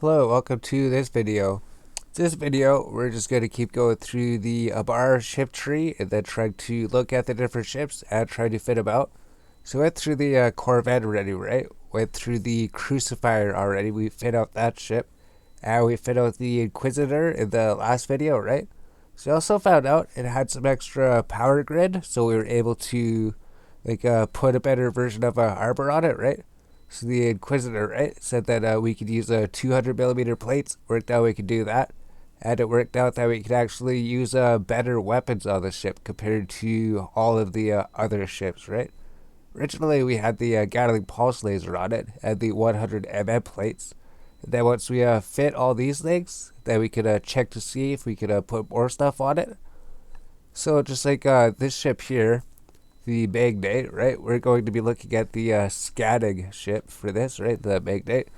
Hello, welcome to this video. This video, we're just going to keep going through the Amarr ship tree and then trying to look at the different ships and try to fit them out. So we went through the Corvette already, right? Went through the Crucifier already. We fit out that ship. And we fit out the Inquisitor in the last video, right? So we also found out it had some extra power grid, so we were able to put a better version of armor on it, right? So the Inquisitor, right, said that we could use 200mm plates. Worked out we could do that. And it worked out that we could actually use better weapons on the ship compared to all of the other ships, right? Originally, we had the Gatling pulse laser on it and the 100mm plates. And then once we fit all these things, then we could check to see if we could put more stuff on it. So just like this ship here, the Magnate, right? We're going to be looking at the scanning ship for this, right? The Magnate.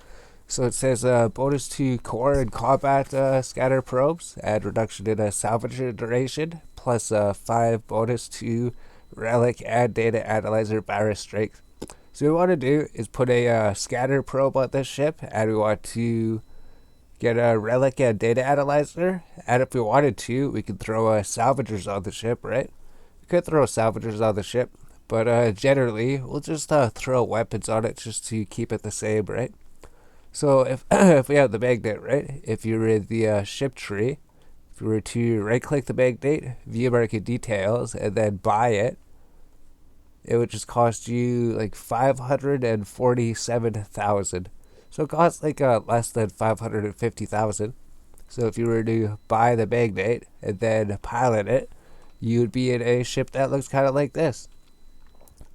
So it says bonus to core and combat scatter probes, and reduction in salvage duration, plus 5 bonus to relic and data analyzer virus strength. So what we want to do is put a scatter probe on this ship, and we want to get a relic and data analyzer. And if we wanted to, we could throw salvagers on the ship, right? We could throw salvagers on the ship, but generally, we'll just throw weapons on it just to keep it the same, right? So if if we have the Magnate, right? If you're in the ship tree, if you were to right-click the Magnate, view market details, and then buy it, it would just cost you like 547,000. So it costs like less than 550,000. So if you were to buy the Magnate and then pilot it, you would be in a ship that looks kind of like this.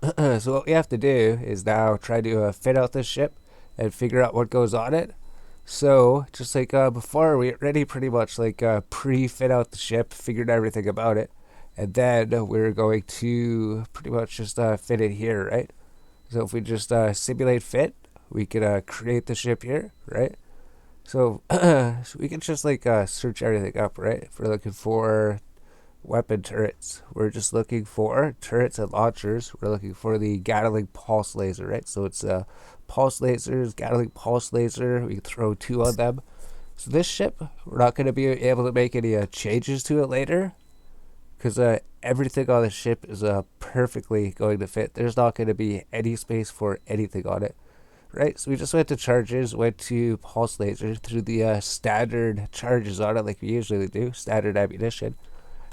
So what we have to do is now try to fit out this ship and figure out what goes on it. So just like before, we already pretty much pre-fit out the ship, figured everything about it, and then we're going to pretty much just fit it here, right? So if we just simulate fit, we could create the ship here, right? So, so we can just search everything up, right? If we're looking for weapon turrets, we're just looking for turrets and launchers. We're looking for the Gatling pulse laser, right? So it's pulse lasers, Gatling pulse laser. We can throw 2 on them. So this ship, we're not going to be able to make any changes to it later, because everything on the ship is perfectly going to fit. There's not going to be any space for anything on it, right? So we just went to charges, went to pulse laser, threw the standard charges on it like we usually do, standard ammunition,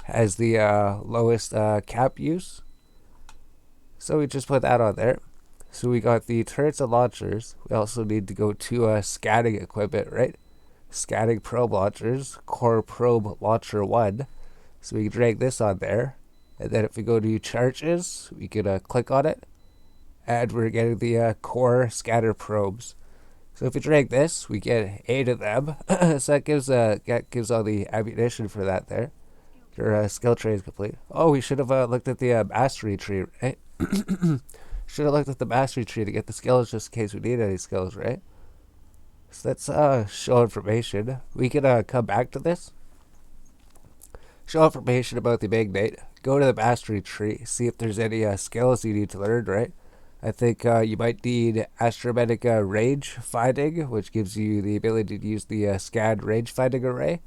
has the lowest cap use. So we just put that on there. So we got the turrets and launchers. We also need to go to scanning equipment, right? Scanning probe launchers, core probe launcher 1. So we can drag this on there. And then if we go to charges, we can click on it. And we're getting the core scatter probes. So if we drag this, we get 8 of them. So that gives all the ammunition for that there. Your skill tree is complete. Oh, we should have looked at the mastery tree, right? Should have looked at the mastery tree to get the skills just in case we need any skills, right? So let's show information. We can come back to this. Show information about the Magnate. Go to the mastery tree. See if there's any skills you need to learn, right? I think you might need astrometric range finding, which gives you the ability to use the scan range finding array,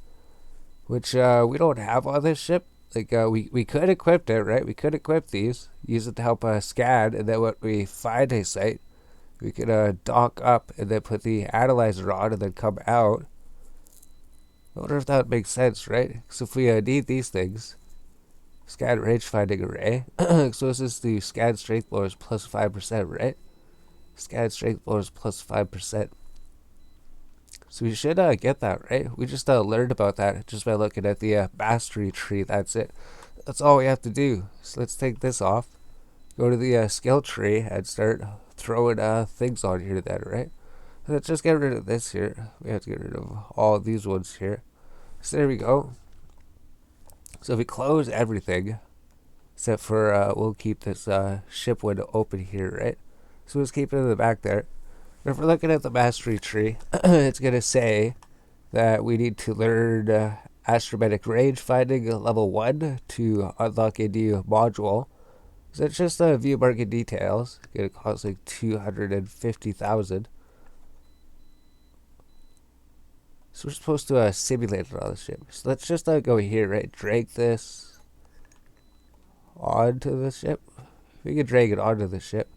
which we don't have on this ship. We could equip it, right? We could equip these, use it to help scan, and then when we find a site, we could dock up and then put the analyzer on and then come out. I wonder if that makes sense, right? So if we need these things, scan range finding array, so this is the scan strength blowers plus 5%, right? Scan strength blowers plus 5%. So we should get that, right? We just learned about that just by looking at the mastery tree. That's it. That's all we have to do. So let's take this off. Go to the skill tree and start throwing things on here then, right? Let's just get rid of this here. We have to get rid of all of these ones here. So there we go. So if we close everything, except for we'll keep this ship window open here, right? So let's keep it in the back there. If we're looking at the mastery tree, it's going to say that we need to learn astrometric range finding level 1 to unlock a new module. So it's just view market details. It's going to cost like 250,000. So we're supposed to simulate it on the ship. So let's just go here, right? Drag this onto the ship. We can drag it onto the ship.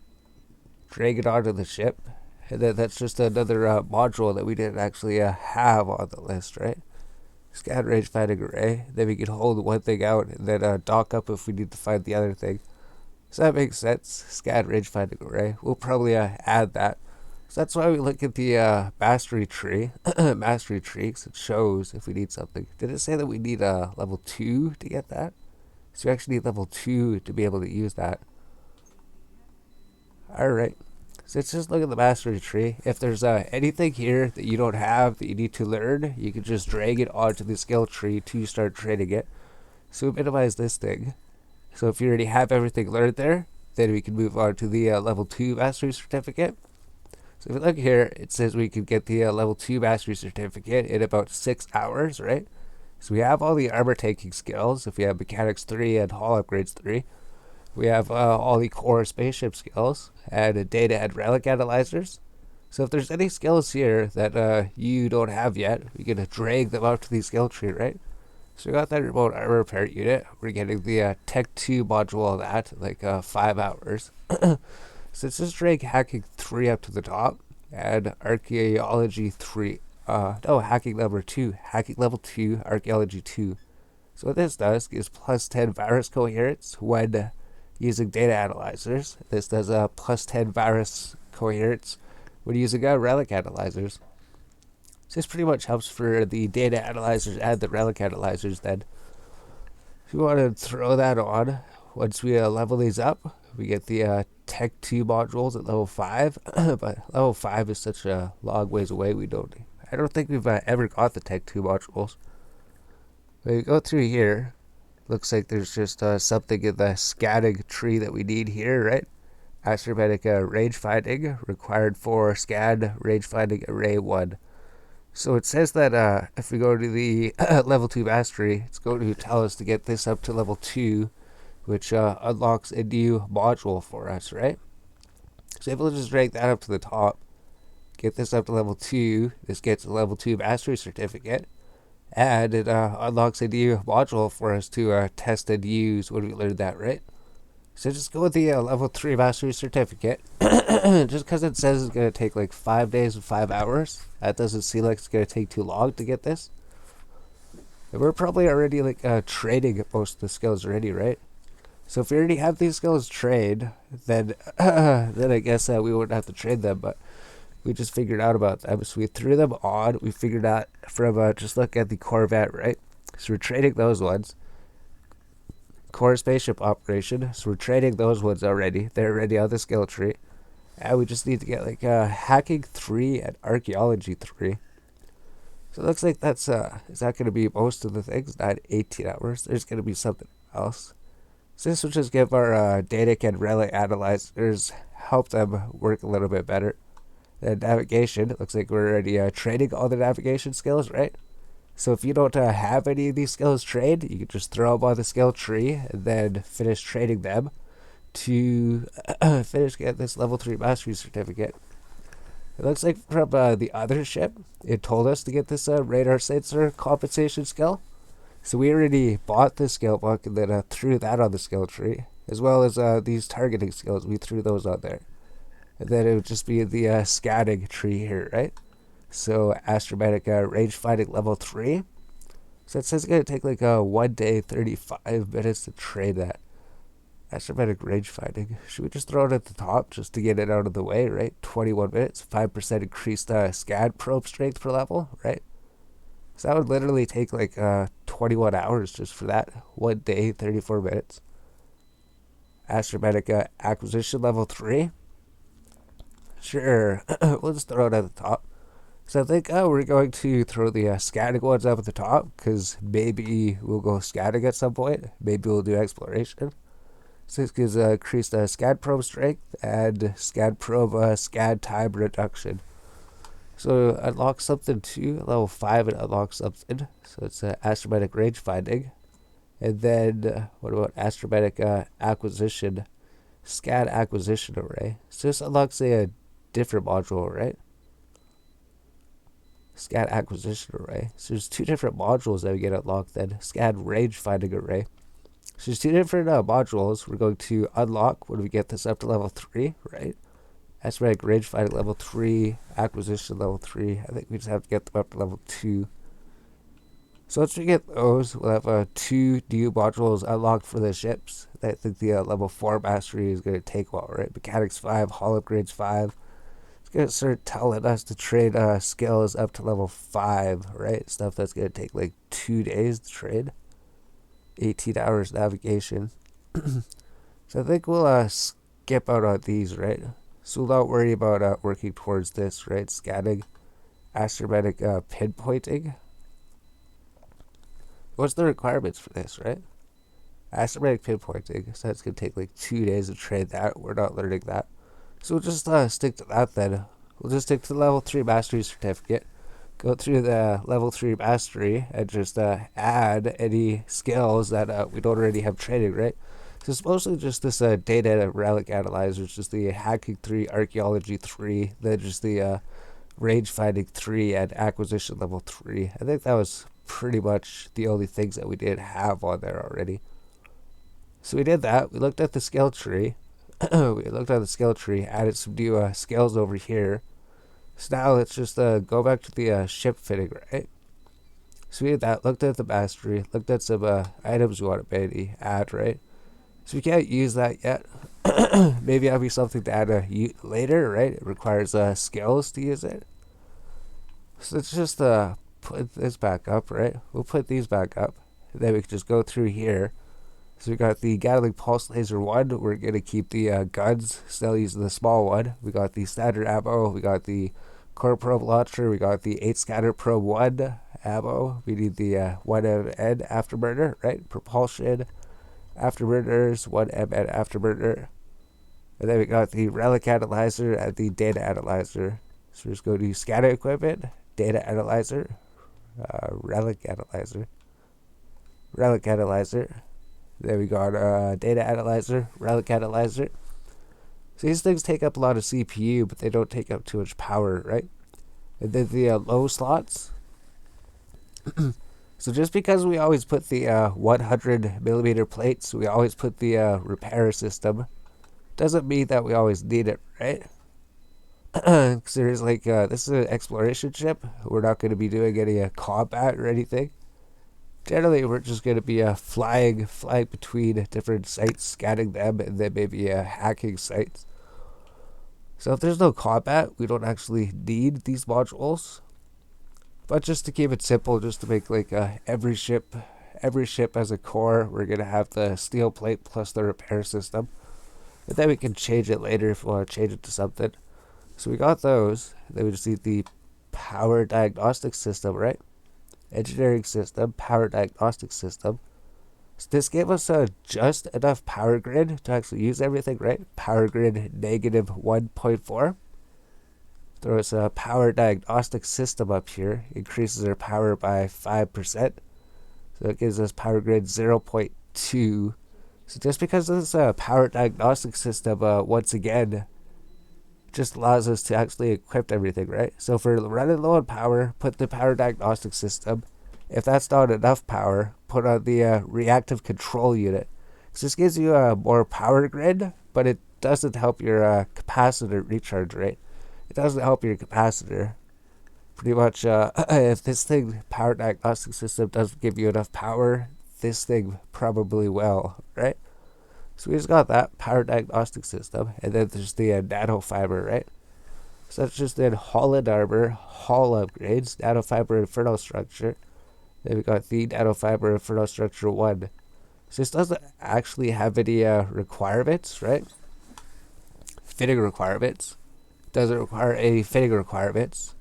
Drag it onto the ship. And then that's just another module that we didn't actually have on the list, right? Scan range finding array. Then we can hold one thing out and then dock up if we need to find the other thing. So that makes sense. Scan range finding array. We'll probably add that. So that's why we look at the mastery tree. Mastery tree, because it shows if we need something. Did it say that we need level 2 to get that? So we actually need level 2 to be able to use that. Alright. So let's just look at the mastery tree. If there's anything here that you don't have that you need to learn, you can just drag it onto the skill tree to start training it. So we minimize this thing. So if you already have everything learned there, then we can move on to the level 2 mastery certificate. So if you look here, it says we can get the level 2 mastery certificate in about 6 hours, right? So we have all the armor taking skills. If we have mechanics 3 and hull upgrades 3. We have all the core spaceship skills and data and relic analyzers. So if there's any skills here that you don't have yet, we can drag them out to the skill tree, right? So we got that remote armor repair unit. We're getting the Tech 2 module of that, like 5 hours. So let's just drag hacking 3 up to the top and archaeology 3. No, hacking number 2. Hacking level 2, archaeology 2. So what this does is plus 10 virus coherence when using data analyzers. This does plus 10 virus coherence when using relic analyzers. So this pretty much helps for the data analyzers and the relic analyzers then. If you want to throw that on, once we level these up, we get the Tech 2 modules at level 5. But level 5 is such a long ways away, I don't think we've ever got the Tech 2 modules. When we go through here, looks like there's just something in the scanning tree that we need here, right? Astrometric range finding required for scan range finding array 1. So it says that if we go to the level 2 mastery, it's going to tell us to get this up to level 2, which unlocks a new module for us, right? So if we'll just drag that up to the top, get this up to level 2, this gets a level 2 mastery certificate. And it unlocks a new module for us to test and use when we learn that, right? So just go with the level 3 mastery certificate. Just because it says it's going to take like 5 days and 5 hours. That doesn't seem like it's going to take too long to get this. And we're probably already like trading most of the skills already, right? So if we already have these skills trained, then then I guess we wouldn't have to trade them, but we just figured out about them. So we threw them on. We figured out from just look at the Corvette, right? So we're trading those ones. Core spaceship operation. So we're trading those ones already. They're already on the skill tree. And we just need to get like hacking 3 and archaeology 3. So it looks like that's is that going to be most of the things? Not 18 hours. There's going to be something else. So this will just give our data and relic analyzers, help them work a little bit better. Then navigation, it looks like we're already training all the navigation skills, right? So if you don't have any of these skills trained, you can just throw them on the skill tree and then finish training them to finish get this level 3 mastery certificate. It looks like from the other ship, it told us to get this radar sensor compensation skill. So we already bought this skill book and then threw that on the skill tree, as well as these targeting skills. We threw those on there. And then it would just be the scanning tree here, right? So astrometric range finding level 3. So it says it's going to take like 1 day, 35 minutes to trade that. Astrometric range finding. Should we just throw it at the top just to get it out of the way, right? 21 minutes, 5% increased scan probe strength per level, right? So that would literally take like 21 hours just for that. 1 day, 34 minutes. Astrometric acquisition level 3. Sure, we'll just throw it at the top. So I think we're going to throw the scanning ones up at the top, because maybe we'll go scanning at some point. Maybe we'll do exploration. So this gives increased scan probe strength and scan probe scan time reduction. So unlock something too. Level 5 it unlocks something. So it's astrometric range finding. And then what about astrometric acquisition? Scan acquisition array. So this unlocks a different module, right? SCAD acquisition array. So there's two different modules that we get unlocked then. SCAD range finding array. So there's two different modules we're going to unlock when we get this up to level 3, right? That's right, range finding level 3, acquisition level 3. I think we just have to get them up to level 2. So once we get those, we'll have 2 new modules unlocked for the ships. I think the level 4 mastery is going to take a while, right? Mechanics 5, hull upgrades 5. It's going to start telling us to trade skills up to level 5, right? Stuff that's going to take like 2 days to trade. 18 hours navigation. So I think we'll skip out on these, right? So we'll not worry about working towards this, right? Scanning, astromatic pinpointing. What's the requirements for this, right? Astromatic pinpointing. So it's going to take like 2 days to trade that. We're not learning that. So we'll just stick to that then. We'll just stick to the level 3 mastery certificate. Go through the level 3 mastery and just add any skills that we don't already have training, right? So it's mostly just this data relic analyzer, just the hacking 3, archaeology 3, then just the range finding 3 and acquisition level 3. I think that was pretty much the only things that we did have on there already. So we did that. We looked at the skill tree. Added some new skills over here. So now let's just go back to the ship fitting, right? So we did that, looked at the mastery, looked at some items we want to maybe add, right? So we can't use that yet. Maybe that'll be something to add later, right? It requires skills to use it. So let's just put this back up, right? We'll put these back up. And then we can just go through here. So we got the Gatling Pulse Laser 1. We're going to keep the guns, still using the small one. We got the standard ammo. We got the core probe launcher. We got the 8 scatter probe 1 ammo. We need the 1MN afterburner, right? Propulsion afterburners, 1MN afterburner. And then we got the relic analyzer and the data analyzer. So we just go to scanner equipment, data analyzer, relic analyzer. There we got data analyzer, relic analyzer. So these things take up a lot of CPU, but they don't take up too much power, right? And then the low slots. So just because we always put the 100mm plates, we always put the repair system, doesn't mean that we always need it, right? Because there's like, this is an exploration ship. We're not going to be doing any combat or anything. Generally, we're just going to be flying between different sites, scanning them, and then maybe hacking sites. So if there's no combat, we don't actually need these modules. But just to keep it simple, just to make like every ship has a core, we're going to have the steel plate plus the repair system. And then we can change it later if we want to change it to something. So we got those. Then we just need the power diagnostic system, right? Engineering system, power diagnostic system. So this gave us just enough power grid to actually use everything, right? Power grid negative 1.4. Throw us a power diagnostic system up here. Increases our power by 5%. So it gives us power grid 0.2. So just because of this power diagnostic system, once again, just allows us to actually equip everything, right? So if we're running low on power, put the power diagnostic system. If that's not enough power, put on the reactive control unit. So this gives you a more power grid, but it doesn't help your capacitor recharge rate. It doesn't help your capacitor. Pretty much, if this thing, power diagnostic system, doesn't give you enough power, this thing probably will, right? So we just got that power diagnostic system, and then there's the nanofiber, right? So that's just in Holland Armor, hull upgrades, nanofiber inferno structure. Then we got the nanofiber inferno structure 1. So this doesn't actually have any requirements, right? Fitting requirements. Doesn't require any fitting requirements.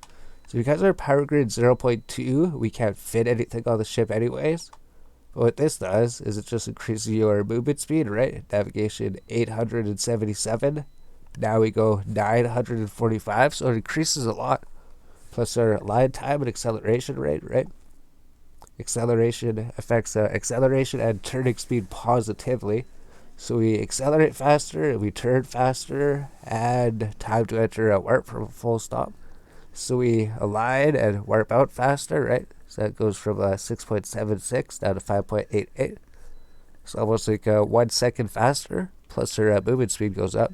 So because our power grid 0.2, we can't fit anything on the ship anyways. But what this does is it just increases your movement speed, right? Navigation 877. Now we go 945, so it increases a lot. Plus our line time and acceleration rate, right? Acceleration affects acceleration and turning speed positively. So we accelerate faster, we turn faster, and time to enter a warp from a full stop. So we align and warp out faster, right? So that goes from 6.76 down to 5.88. So almost like 1 second faster, plus our movement speed goes up.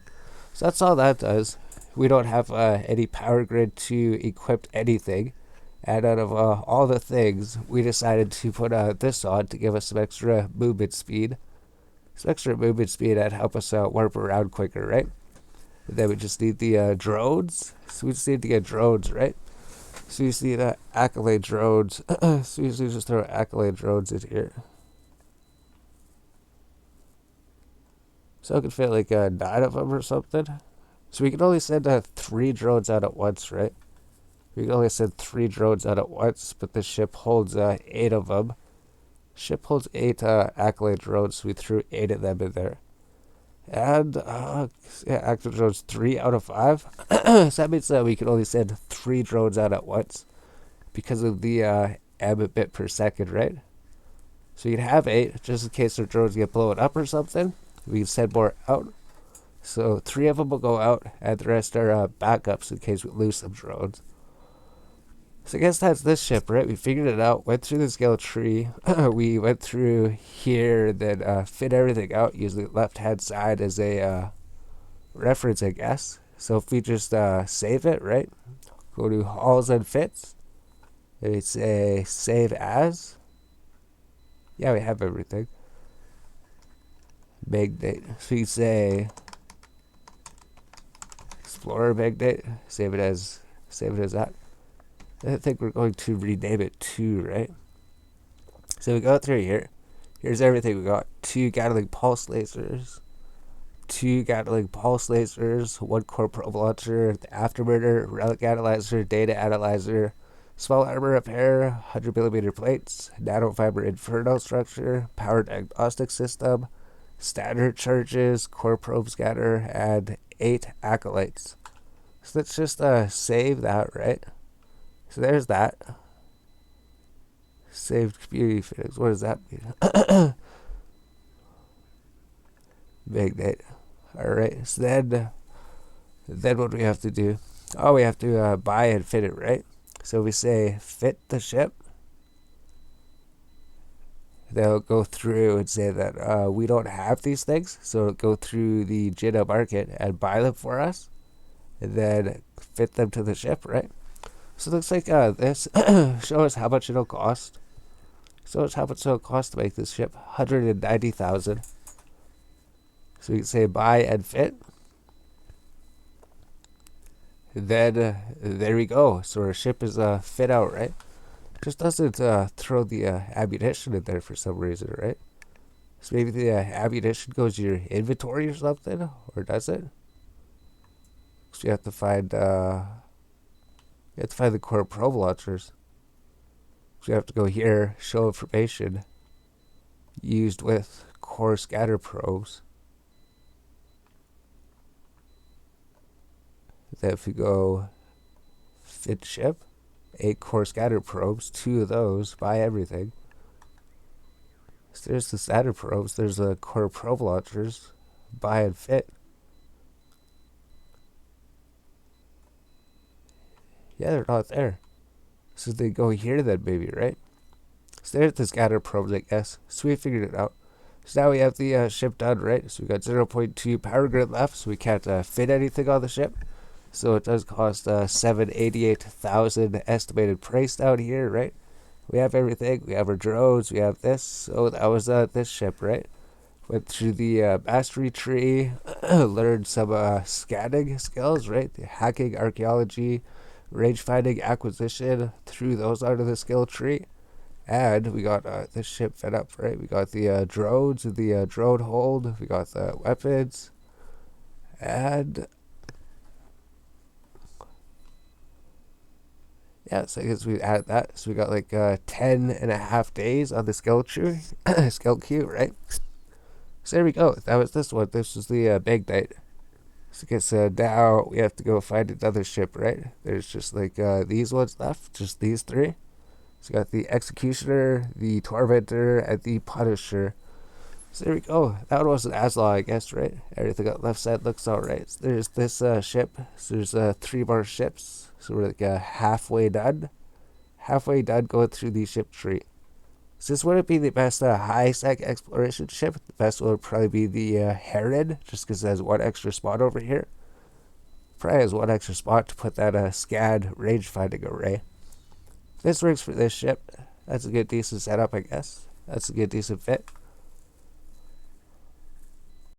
So that's all that does. We don't have any power grid to equip anything. And out of all the things, we decided to put this on to give us some extra movement speed. Some extra movement speed that help us warp around quicker, right? And then we just need the drones. So we just need to get drones, right? So you see the accolade drones. So you usually just throw accolade drones in here. So I can fit like 9 of them or something. So we can only send 3 drones out at once, right? We can only send 3 drones out at once, but the ship holds 8 of them. Ship holds 8 accolade drones, so we threw 8 of them in there. And yeah, active drones 3 out of 5. So that means that we can only send 3 drones out at once because of the Mbit per second, right? So you can have 8 just in case our drones get blown up or something. We can send more out. So 3 of them will go out, and the rest are backups in case we lose some drones. So I guess that's this ship, right? We figured it out, went through the scale tree. We went through here, then fit everything out using the left-hand side as a reference, I guess. So if we just save it, right? Go to Halls and Fits. And we say Save As. Yeah, we have everything. Magnate. So you say Explorer Magnate. Save it as that. I think we're going to rename it too, right? So we go through here. Here's everything we got. 2 Gatling pulse lasers. 2 Gatling pulse lasers. 1 core probe launcher. The afterburner. Relic analyzer. Data analyzer. Small armor repair. 100mm plates. Nanofiber inferno structure. Power diagnostic system. Standard charges. Core probe scanner. And 8 acolytes. So let's just save that, right? So there's that. Saved community fittings. What does that mean? Magnate. Alright, so then what do we have to do? Oh, we have to buy and fit it, right? So we say fit the ship. They'll go through and say that we don't have these things, so it'll go through the Jina market and buy them for us, and then fit them to the ship, right? So it looks like this show us how much it'll cost. Show us how much it'll cost to make this ship. 190,000. So we can say buy and fit. And then there we go. So our ship is fit out, right? Just doesn't throw the ammunition in there for some reason, right? So maybe the ammunition goes to your inventory or something, or does it? So you have to find the core probe launchers. So you have to go here, show information used with core scatter probes. Then if we go fit ship, 8 core scatter probes, 2 of those, buy everything. So there's the scatter probes, there's the core probe launchers, buy and fit. Yeah, they're not there. So they go here then maybe, right? So there's the scatter probes, I guess. So we figured it out. So now we have the ship done, right? So we got 0.2 power grid left, so we can't fit anything on the ship. So it does cost 788,000 estimated price down here, right? We have everything. We have our drones. We have this. So that was this ship, right? Went through the mastery tree, learned some scanning skills, right? The hacking, archaeology, range finding, acquisition. Threw those onto the skill tree. And we got this ship fed up, right? We got the drones, the drone hold. We got the weapons. And yeah, so I guess we add that. So we got like 10 and a half days on the skill tree, skill queue, right? So there we go. That was this one. This was the Magnate. So I guess now we have to go find another ship, right? There's just like these ones left, just these 3. So we got the Executioner, the Tormentor, and the Punisher. So there we go. That one wasn't as long, I guess, right? Everything on the left side looks alright. So there's this ship. So there's 3 more ships. So we're like halfway done. Halfway done going through the ship tree. So this wouldn't be the best high-sec exploration ship. The best one would probably be the Heron, just because it has one extra spot over here. Probably has one extra spot to put that SCAD range-finding array. This works for this ship. That's a good, decent setup, I guess. That's a good, decent fit.